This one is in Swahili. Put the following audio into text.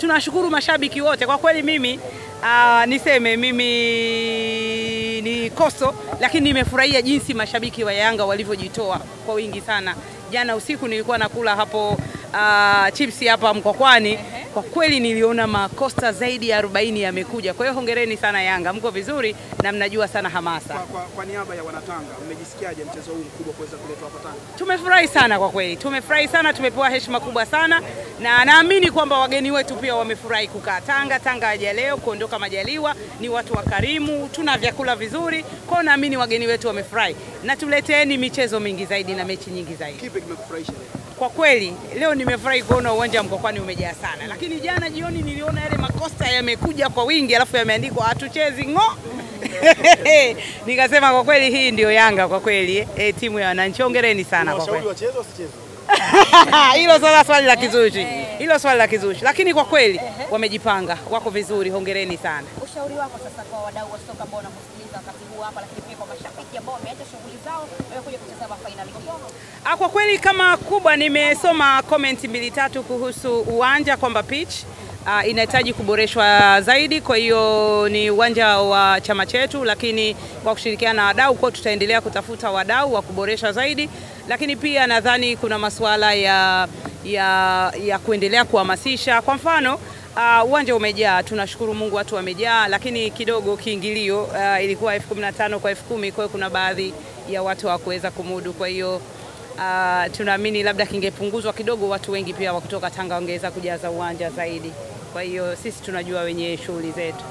Tunashukuru mashabiki wote kwa kweli. Mimi niseme mimi ni koso, lakini nimefurahia jinsi mashabiki wa Yanga walivyojitoa kwa wingi sana. Jana usiku nilikuwa nakula hapo chipsi hapa Mkwakwani. Kwa kweli niliona makosta zaidi ya 40 yamekuja. Kwa hiyo hongereni sana Yanga, mko vizuri na mnajua sana hamasa. Kwa niaba ya wanatanga, mmejisikiaje mchezo huu mkubwa kuweza kuletwa hapa Tanga? Tumefurahi sana kwa kweli. Tumefurahi sana, tumepewa heshima kubwa sana na naamini kwamba wageni wetu pia wamefurahi kukaa Tanga. Tanga haja leo kuondoka majaliwa, ni watu wakarimu, tuna vyakula vizuri. Kwa naamini wageni wetu wamefurahi. Na tuleteeni michezo mingi zaidi na mechi nyingi zaidi. Kipi kimekufurahisha leo? Kwa kweli leo nimefurahi kuona uwanja Mkwakwani umejaa sana. Lakini jana jioni niliona yale makosta yamekuja kwa wingi alafu yameandikwa hatuchezi ngo. Nikasema kwa kweli hii ndio Yanga kwa kweli, timu ya wananchi. Hongereni sana kwa kweli. Wacheze wasicheze? Hilo swali la kizushi. Hilo swali la kizushi. Lakini kwa kweli wamejipanga, wako vizuri. Hongereni sana. Ushauri wako sasa kwa wadau wa soka ambao wanakusikiliza wakati huu hapa, lakini pia kwa mashabiki ambao wameacha shughuli zao wamekuja kutazama finali hii? Kwa kweli kama kubwa nimesoma comment 2-3 kuhusu uwanja kwamba pitch inahitaji kuboreshwa zaidi. Kwa hiyo ni uwanja wa chama chetu, lakini kwa kushirikiana na wadau kwa tutaendelea kutafuta wadau wa kuboresha zaidi. Lakini pia nadhani kuna masuala ya kuendelea kuhamasisha. Kwa mfano uwanja umejaa, tunashukuru Mungu watu wamejaa, lakini kidogo kiingilio ilikuwa 15,000 kwa 10,000, kwa hiyo kuna baadhi ya watu hawakuweza kumudu. Kwa hiyo tunaamini labda kingepunguzwa kidogo, watu wengi pia wa kutoka Tanga wangeweza kujaza uwanja zaidi. Kwa hiyo sisi tunajua wenye shughuli zetu.